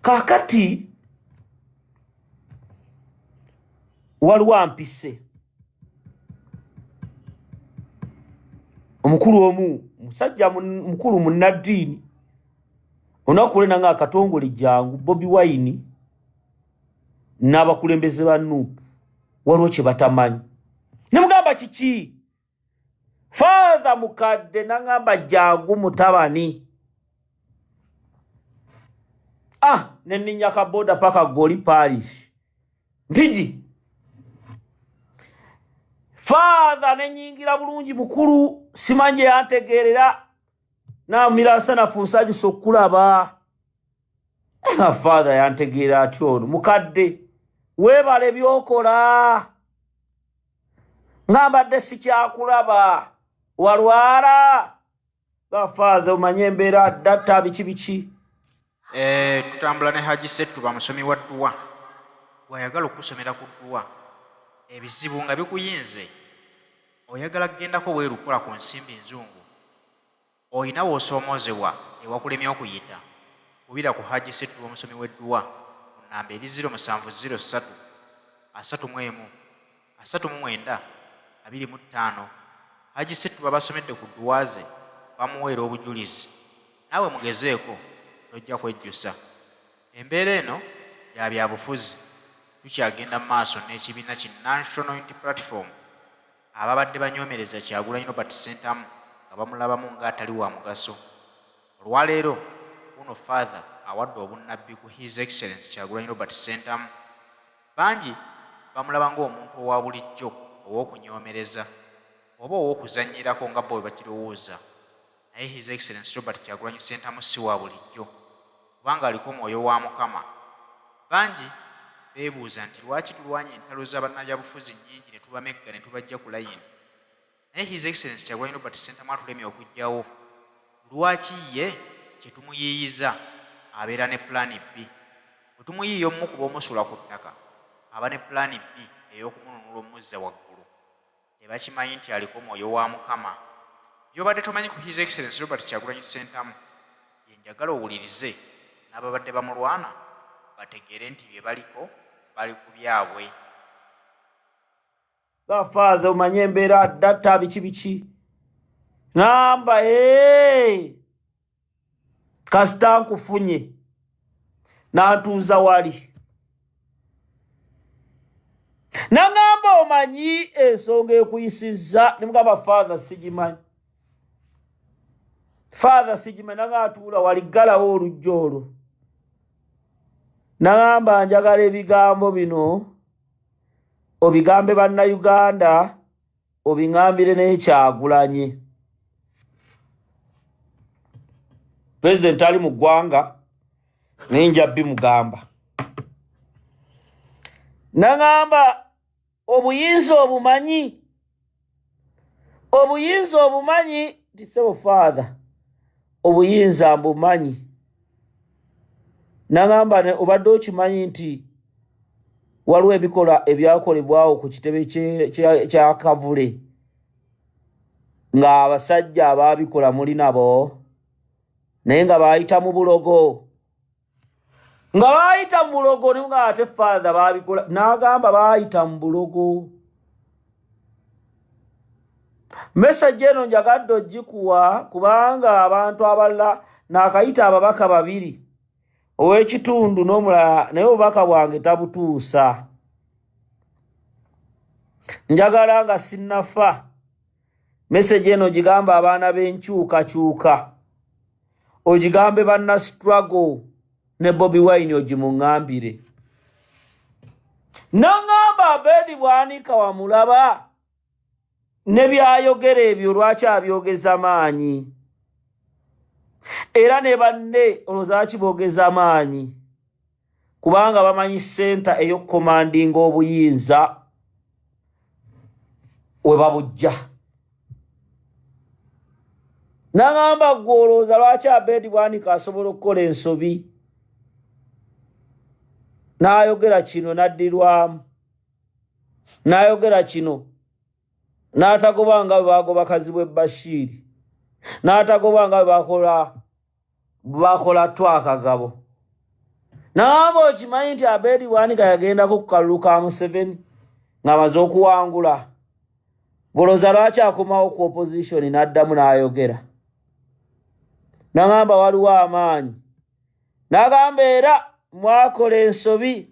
kakati waliwo ampise omukulu omu musajja mukulu Munnaddiini onakulena nga akatongole jangu Bobi Wine n'abakulembeze ba Nuupu waliwo kye batamanyi ne mugamba kiki father mukadde nangamba jangu mutabani neninya kaboda paka Goli Parish mpiji father nenyingira bulungi mukulu simanje yantegerera na mirasa na fusaji sokulaba father yantegerera atyo mukadde webale byokola ngamba desikya kulaba walwala ba father umanyembera data bichi tutambula ne Haji Setu bamusomi wa dduwa wayagala okusomera ku dduwa ebizibu nga bikuyinze oyagala kugendako bwerukola ku nsimbi nzungu oyina w'osoomozebwa ewakulemya okuyita kubira ku Haji Setu omusomi w'edduwa ku nnamba eri 0703 31 39 25 Haji Setu babasomedde ku dduwa ze bamuweera obujulizi naawe mugezeeko tojja kwejjusa embeera eno ya byabufuzi tukyagenda mu maaso n'ekibiina ki National Unity Platform ababadde banyoomereza Kyagulanyi Robert Ssentamu nga bamulabamu ng'atali wa mugaso olwaleero uno father awadde obunnabbi ku His Excellency Kyagulanyi Robert Ssentamu bangi bamulaba ng'omuntu owa bulijjo ow'okunyoomereza oba ow'okuzannyirako nga bwe bakirowooza naye His Excellency Robert Kyagulanyi Ssentamu si wa bulijjo kubanga aliko omwoyo wa Mukama bangi beebuuza nti lwaki tulwanya entalo z'abannabyabufuzi nnyingi ne tubamegga ne tubajja ku layini naye His Excellency Kyagulanyi Robert Ssentamu atulemye okujjawo lwaki ye kye tumuyiiyiza abeera ne plan B bwe tumuyiiya omukuba omusula ku ttaka aba ne plan B ey'okumununula omuzza waggulu tebakimanyi nti aliko omwoyo wa Mukama by'obadde tomanyi ku His Excellency Robert Kyagulanyi Ssentamu ye njagala owulirize n'ababadde bamulwana bategeere nti bye baliko bali ku byabwe father umanye embeera data bichi namba kasita nkufunye n'antuuza wali nangamba omanyi ensonga ekuyisizza nemugamba father sigimanyi nanga atuula wali ggalawo olujja olwo nangamba njagala ebigambo bino obigambe bannayuganda obiŋambire n'Ekyagulanyi President ali mu ggwanga naye nja bimugamba nangamba obuyinza obumanyi tisebo father obuyinza mbumanyi nangamba obadde okimanyi nti waliwo ebikola ebyakolebwawo ku kitebe kya Kavule nga abasajja abaabikola muli nabo naye nga baayita mu bulogo nga ate father baabikola n'agamba baayita mu bulogo message eno njagadde ogikuwa kubanga abantu abalala naakayita ababaka 2 ow'ekitundu n'omulala naye obubaka bwange tabutuusa njagala nga sinnafa message eno gigamba abaana b'enkyukakyuka ogigambe banna struggle ne Bobi Wine ogimuŋŋambire n'aŋŋamba Abedi bwanika wamulaba ne byayogera ebyo lwaki abyogeza maanyi era ne banne olwozaki boogeza maanyi kubanga bamanyi senta ey'okukomandinga obuyinza we babujja n'aŋŋamba ggwe olowooza lwaki Abedi bwanika asobola okukola ensobi n'ayogera kino n'addirwamu n'ayogera kino n'atagoba nga bwe bagoba Kazibwe Bashir n'atagoba nga bwe bakola Twakagabo Nabo okimanyi nti Abedi Bwanika yagendako ku kalulu ka Museveni ng'amaze okuwangula. Goloza lwaki akomawo ku opposition n'addamu n'ayogera. N'agamba waliwo amaanyi. N'agamba era mwakola ensobi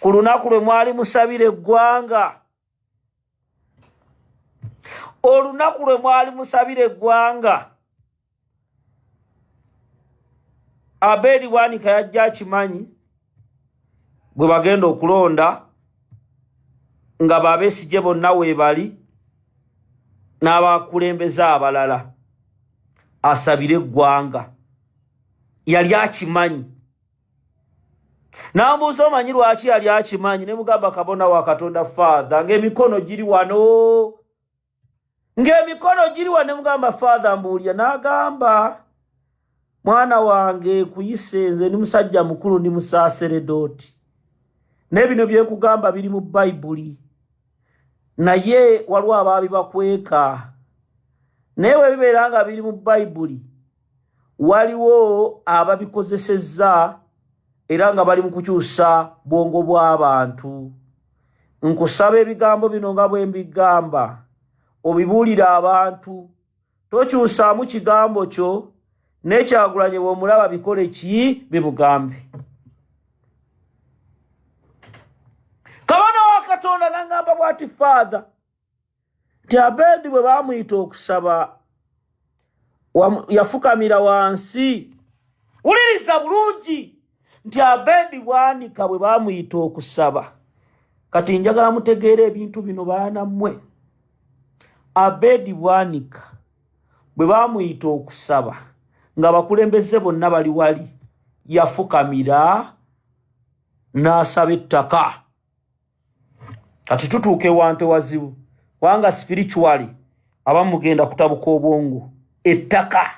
ku lunaku lwe mwali musabira eggwanga. Olunaku lwe mwali musabira eggwanga. Abedi Bwanika yajja akimanyi bwe bagenda okulonda nga Babesigye bonna weebali n'abakulembeze abalala asabire eggwanga. Yali akimanyi. N'ambuuza omanyi lwaki yali akimanyi, ne mugamba kabona wa Katonda Father ng'emikono giri wano. Ng'emikono giri wano, ne mugamba Father mbuulya. N'agamba mwana wange kuyise nze ni musajja mukulu ndi musaaseredooti. N'ebino byekugamba biri mu Bayibuli. Naye waliwo abaabi bakweka. Naye bwe bibeera nga biri mu Bayibuli, waliwo ababikozesezza era nga bali mu kukyusa bwongo bw'abantu. Nkusaba ebigambo bino nga bwe mbigamba obibuulira abantu. Tokyusaamu kigambo kyo, n'Ekyagulanyi bw'omulaba bikole ki bimugambe. Kabona wa Katonda n'agamba bw'ati Father nti Abedi bwe baamuyita okusaba yafukamira wansi. Wuliriza bulungi nti Abedi Bwanika bwe baamuyita okusaba. Kati njagala mutegeere ebintu bino baana mmwe. Abedi Bwanika bwe baamuyita okusaba nga bakulembeze bonna bali wali, yafukamira n'asaba ettaka. Kati tutuuke wantu wazibu kubanga spiritually abamugenda kutabuka obwongo. Ettaka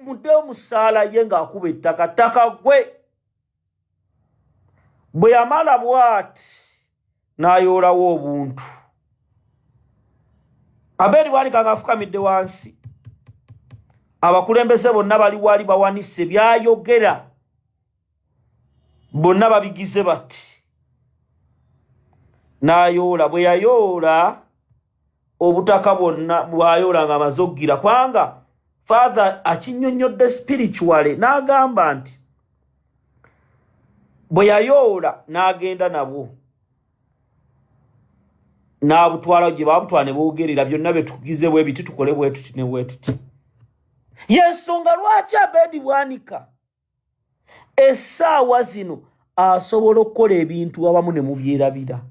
mudde omusaala ye ng'akuba ettaka. Ttaka gwe bwe yamala bw'ati n'ayoolawo obuntu. Abedi Bwanika ng'afukamidde wansi, abakulembeze bonna bali wali bawanise byayogera bonna babigize bati. N'ayoola. Bwe yayoola obutaka bwonna bw'ayoola ng'amaze okgira, kubanga Father akinnyonnyodde spiritually. N'agamba nti bwe yayoola n'agenda nabwo n'abutwala gye baabutwala ne boogerera byonna bye tugize bwe biti tukole bwe tuti ne bwe tuti. Yensonga lwaki Abedi Bwanika essaawa zino asobola okukola ebintu abamu ne mubyerabira.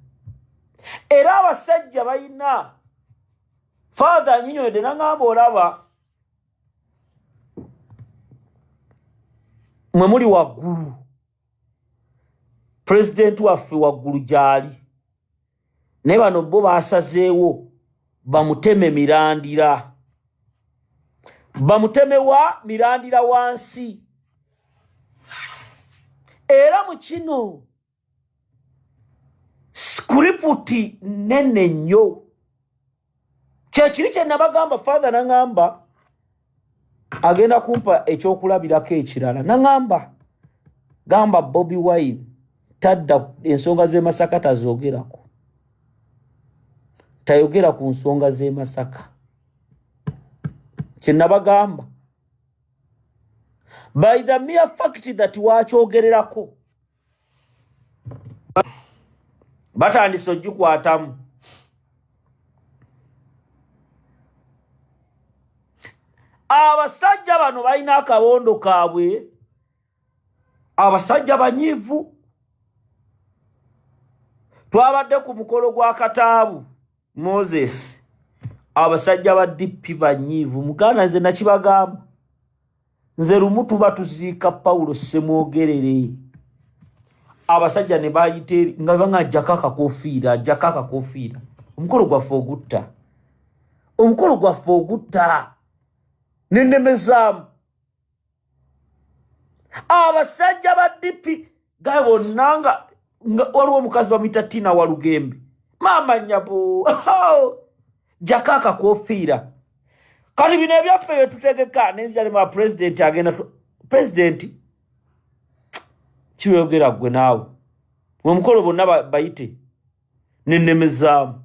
Era abasajja balina Father anyinyonedde n'agamba olaba mwe muli waggulu, Pulezidenti waffe waggulu gy'ali, naye bano bo baasazeewo bamuteme mirandira. Bamuteme wa mirandira wansi. Era mu kino skriputi nnene nnyo. Kyekiri kye nabagamba. Father n'agamba agenda kumpa ekyokulabirako ekirala. N'agamba gamba Bobi Wine tadda ensonga z'e Masaka tazoogerako. Tayogera ku nsonga z'e Masaka. Kye nabagamba. By the mere fact that wakyogererako batandise ogikwatamu. Abasajja bano balina akabondo kaabwe. Abasajja banyiivu. Twabadde ku mukolo gwa Kataabu Moses. Abasajja ba DP banyiivu. Muganda nze nakibagamba. Nze lumu tuba tuziika Paulo Semwogerere. Abasajja ne bayite nga banga jakaka kofiira. Omukolo gwaffe ogutta. Omukolo gwaffe ogutta. Nennemezaamu. Abasajja ba DP gaye bonna nga waliwo omukazi bamuyita Tina Walugembe. Mama nyabo. Jakaka kofiira. Kati bino ebyaffe bye tutegeka n'enzirema Pulezidenti agenda president kiwegera gwe naawe omukolo bonna bayite nennemezaamu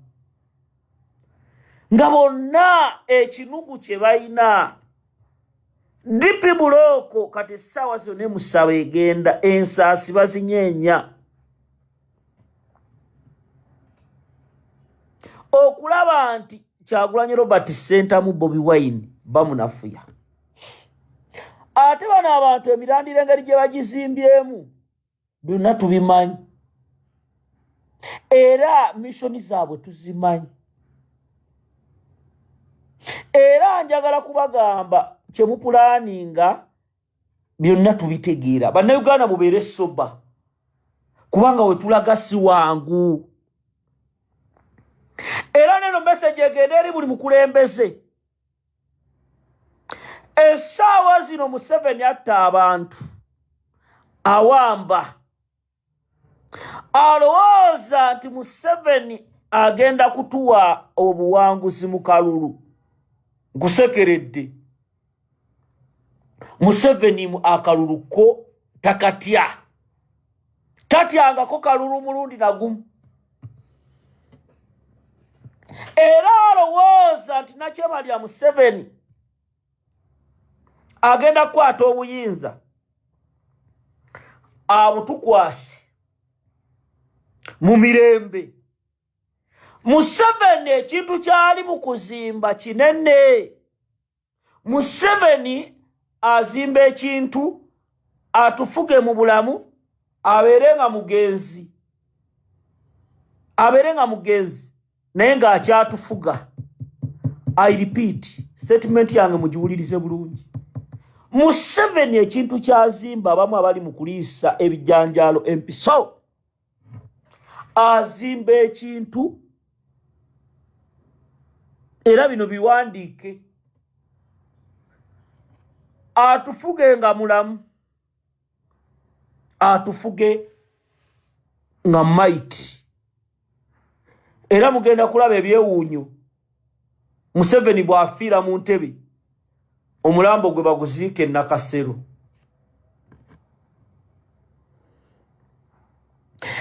nga bonna ekinugu kye balina dipi buloko kati essaawa zonna emusaba egenda ensaasi bazinyeenya okulaba nti Kyagulanyi Robert Ssentamu Bobi Wine bamunafuya ate bano abantu emirandira engeri gye bagizimbyemu byonna tubimanyi era missoni zaabwe tuzimanyi era njagala kubagamba kyemupulaaninga byonna tubitegeera bannayuganda mubeere soba kubanga wetulaga si wangu era neno message egenda eri buli mukulembeze essaawa zino Museveni atta abantu awamba alowooza nti Museveni agenda kutuwa obuwanguzi mu kalulu nkusekeredde Museveni akalulu ko takatya tatyangako kalulu mulundi nagumu era alowooza nti Nakyemalya Museveni agenda kukwata obuyinza abutukwase mu mirembe Museveni ekintu kyali mu kuzimba kinene Museveni azimba ekintu atufuge mu bulamu abeerenga mugenzi naye ng'akyatufuga. I repeat, statement yange mugiwulirize bulungi. Museveni ekintu kyazimba abamu abali mu kuliisa ebijanjaalo empiso azimba ekintu era bino biwandiike atufuge nga mulamu atufuge nga maiti era mugenda kulaba ebyewuunyo Museveni bw'afiira mu ntebe omulambo gwe baguziike Nakasero.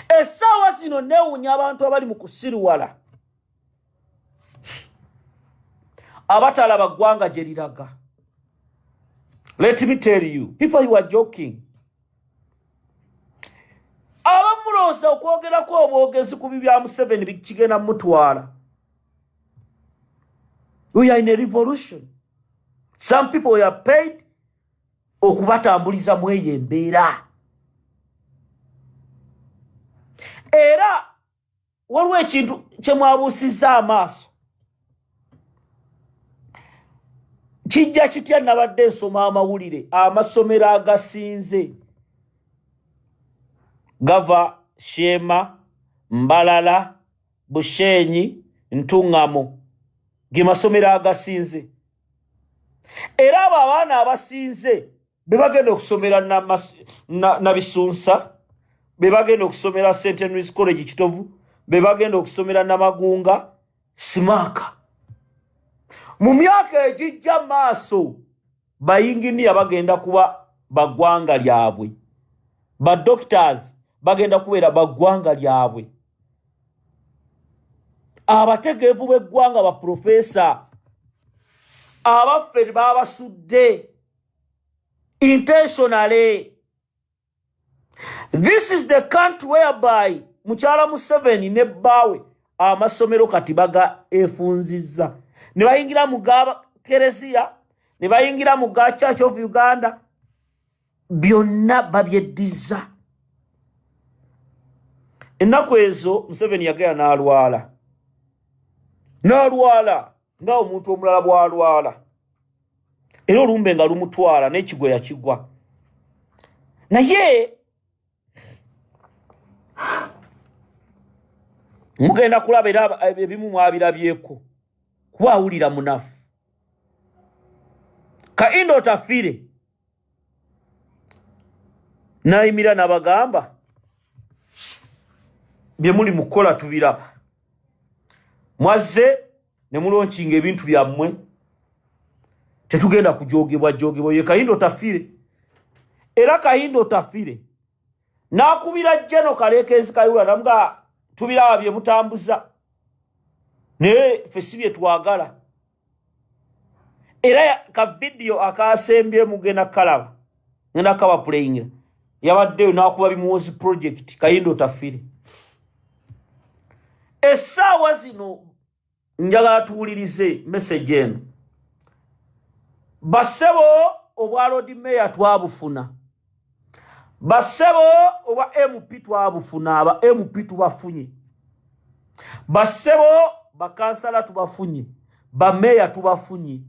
Essaawa zino neewuunya abantu abali mu kusiriwala abatalaba ggwanga gye liraga. Let me tell you, people you are joking. Abamulooza okwogerako obwogezi ku bibya Museveni bikigenda mutwala. We are in a revolution. Some people are paid okubatambuliza mu eyo embeera. Era waliwo ekintu kye mwabuusizza amaaso. Kijja kitya nabadde nsoma amawulire amasomero agasinze gava Shema, Mbalala, Bushenyi, Ntungamo ge masomero agasinze. Era abo abaana abasinze be bagenda okusomera na Bisunsa, be bagenda okusomera St. Henry's College Kitovu, be bagenda okusomera Namagunga, Simaka. Mu myaka egijja maaso bayinginiya bagenda kuba baggwanga lyabwe, ba doctors bagenda kubeera baggwanga lyabwe, abategeevu b'eggwanga ba professor abaffe babasudde intentionally. This is the country whereby Mukyala Museveni ne bbaawe amasomero kati baga efunzizza. Ne bayingira mu ga Kereziya, ne bayingira mu ga Church of Uganda, byonna babyeddiza. Ennaku ezo Museveni yagera n'alwala. N'alwala nga omuntu omulala bw'alwala. Era olumbe nga lumutwala n'ekigwo yakigwa. Naye mugenda kulaba era ebimu mwabirabyeko kuba awulira munafu. Kaindo Tafire nayimira n'abagamba bye muli mukola tubiraba. Mwazze ne mulonkinga ebintu byammwe tetugenda kujogebwa ye Kaindo Tafire era Kayindo tafire nakubira Jeno Kalekezi Kayula namuga tubiraba bye mutambuza ne fesibye twagala era ka video akasembye mugena kalaba ngenda kaba playing yabadde nakuba bimuozi project Kayindo tafire esawa zino njagala tuwulirize message eno basebo obwa di mayor twabufuna basebo oba MP twabufuna aba MP tubafunye basebo bakansala tubafunye ba mayor tubafunye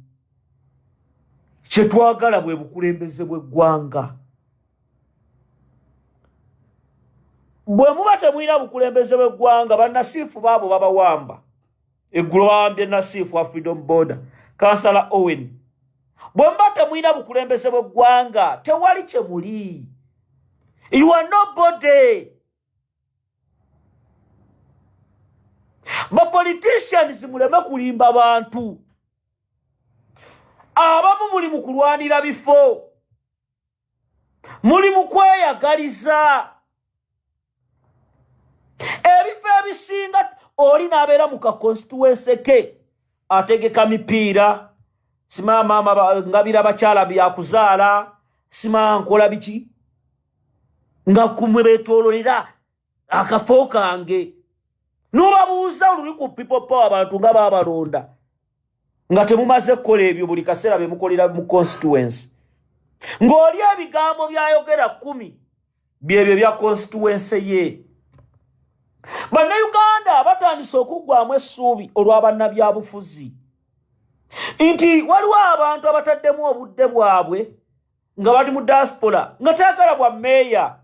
kyetwagala bwe bukulembeze bw'eggwanga bwe muba temulina bukulembeze bw'eggwanga bannasiifu baabo babawamba eggulo bawambye nasiifu wa Freedom Border kansala Owen bwe muba temulina bukulembeze bw'eggwanga tewali kye muli. You are nobody. Ba politicians muleme kulimba abantu. Abamu muli mu kulwanira bifo. Muli mu kweyagaliza. Ebifo ebisinga oli n'abeera mu ka constituency ke ategeka mipiira sima mama ngabira bakyala byakuzaala sima nkola biki nga kumwe betololera akafo kange n'obabuuza oluli ku people power abantu nga babalonda nga temumaze kukola ebyo buli kaseera be mukolera mu constituency ng'oli ebigambo byayogera 10 byebyo bya constituency ye. Bannayuganda batandise okuggwamu essuubi olw'abannabyabufuzi nti waliwo abantu abataddemu obudde bwabwe nga bali mu diaspora nga teagala bwa meeya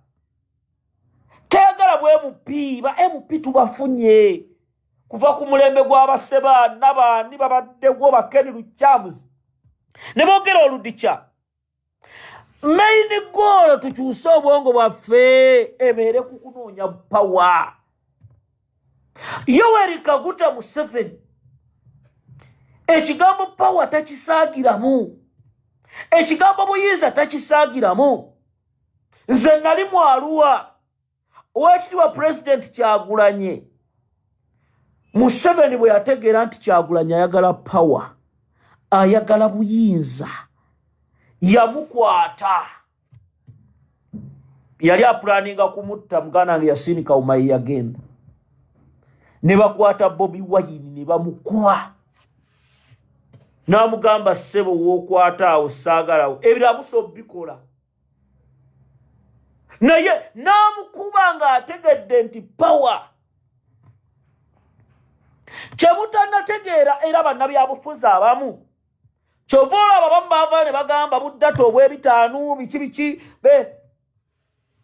teagala bwe MP ba MP tubafunye kuva ku mulembe gw'abaseba n'abaani babaddewo bakeni Lucyamuzi ne boogera oludikya main goal tukyuse obwongo bwaffe ebeere ku kunoonya power. Yoweri Kaguta Museveni ekigambo power takisaagiramu ekigambo buyinza takisaagiramu. Nze nali mu Arua owekitiibwa President Kyagulanyi Museveni bwe yategeera nti Kyagulanyi ayagala power ayagala buyinza yamukwata yali apulaninga kumutta muganda wange Yasini Kawumayi yagenda ne bakwata Bobi Wine ne bamukuba n'amugamba ssebo w'okwata awo saagalawo ebirabuso bikola naye n'amukuba ng'ategedde nti power kyemutanategeera era bannabyabufuzi abamu kyova olaba abamu baava ne bagamba buddata obw'ebitaanu biki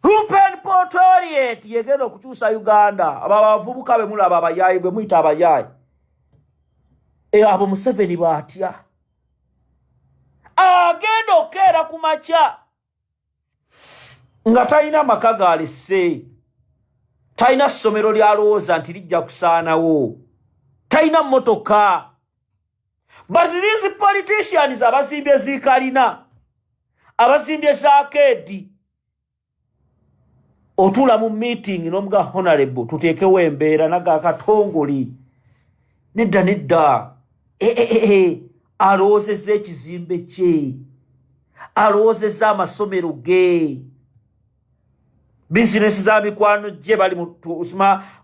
Rupen Portoriet yegenda okukyusa Uganda abavubuka be mulaba abayaayi bwe muyita abayaayi abo Museveni baatya agenda okeera ku makya nga talina maka gaalese talina ssomero lyalowooza nti lijja kusaanawo talina mmotoka but these politicians abazimbye ziikalina abazimbye zaakeedi otula mu meeting n'omuga honorable tuteekewo embeera naga akatongoli nedda alowoozezza ekizimbe kye alowoozezza amasomero ge bizinesi za mikwano gye bali mu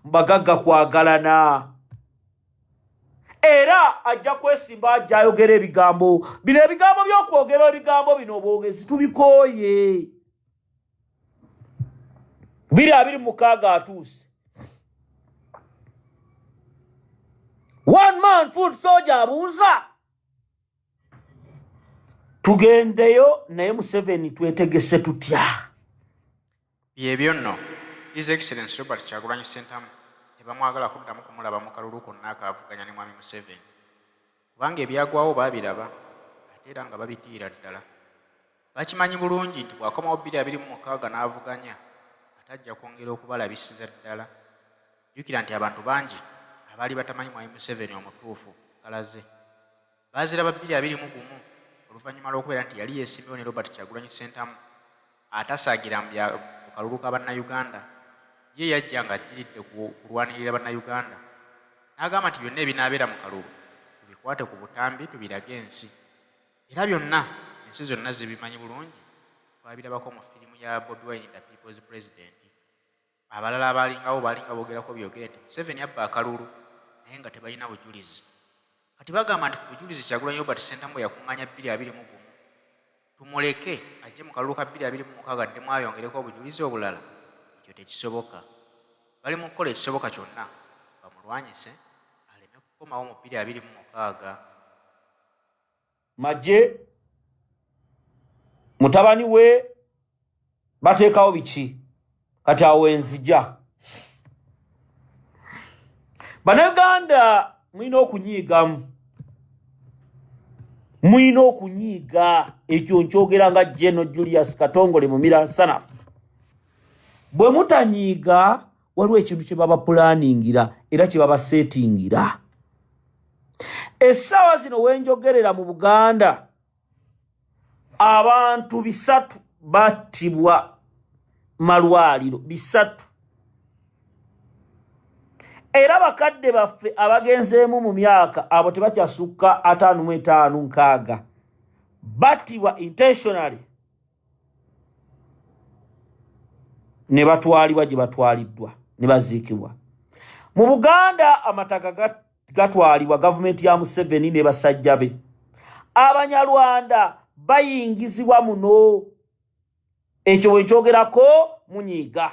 bagagga kwagalana era ajja kwesimba ajja ayogera ebigambo bino ebigambo by'okwogera ebigambo bino obwogezi tubikooye 226 atuuse. One man food soldier abuuza tugendeyo naye Museveni twetegese tutya byebyo nno His Excellency Robert Kyagulanyi Ssentamu tebamwagala kuddamu kumulaba mu kalulu konna akaavuganya ne Mwami Museveni kubanga ebyagwawo baabiraba ate era nga babitiira ddala bakimanyi bulungi nti bw'akomawo 226 n'avuganya atajja kwongera okubalabisiza ddala. Jjukira nti abantu bangi abaali batamanyi Mwami Museveni omutuufu kalaze baaziraba 221 oluvannyuma lw'okubeera nti yali yeesimbyewo ne Robert Kyagulanyi Ssentamu atasagira mu kalulu ka bannayuganda ye yajja nga ajjiridde kulwanirira bannayuganda n'agamba nti byonna ebinaabeera mu kalulu tubikwate ku butambi tubirage ensi era byonna ensi zonna zibimanyi bulungi twabirabako mu firimu ya Bobi Wine the People's President abalala abalingawo balinga boogerako byogere nti Museveni abba akalulu naye nga tebalina bujulizi kati bagamba nti bujulizi Kyagulanyi Robert Sentamu yakuŋŋaanya 221 tumuleke ajje mu kalulu ka 226 addemu ayongereko obujulizi obulala ekyo tekisoboka bali mu kukola ekisoboka kyonna bamulwanyise aleme kukomawo mu 226 Majje mutabani we bateekawo biki kati awo enzija Bannayuganda mulina okunyiiga ekyo nkyogera nga General Julius Katongole Mumira Nsanafu bwe mutanyiiga waliwo ekintu kye baba pulaningira era kye baba setingira essaawa zino wenjogerera mu Buganda abantu 3 battibwa malwaliro 3 era bakadde baffe abagenzeemu mu myaka abo tebakyasukka 55 battibwa intentionally ne batwalibwa gye batwaliddwa ne baziikibwa mu Buganda amataka gatwalibwa gavumenti ya Museveni ne basajja be Abanyarwanda bayingizibwa muno ekyo bwe nkyogerako munyiiga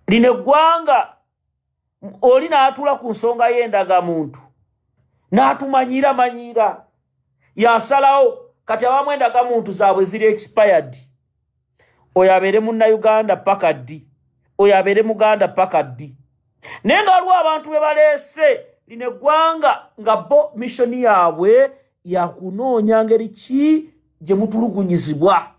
lino eggwanga oli n'atuula ku nsonga y'endagamuntu n'atumanyira yasalawo kati abamu endagamuntu zaabwe ziri expired oyo abeere munnayuganda paka ddi oyo abeere muganda paka ddi naye nga waliwo abantu be baleese lino eggwanga nga bo missoni yaabwe yakunoonya ngeri ki gye mutulugunyizibwa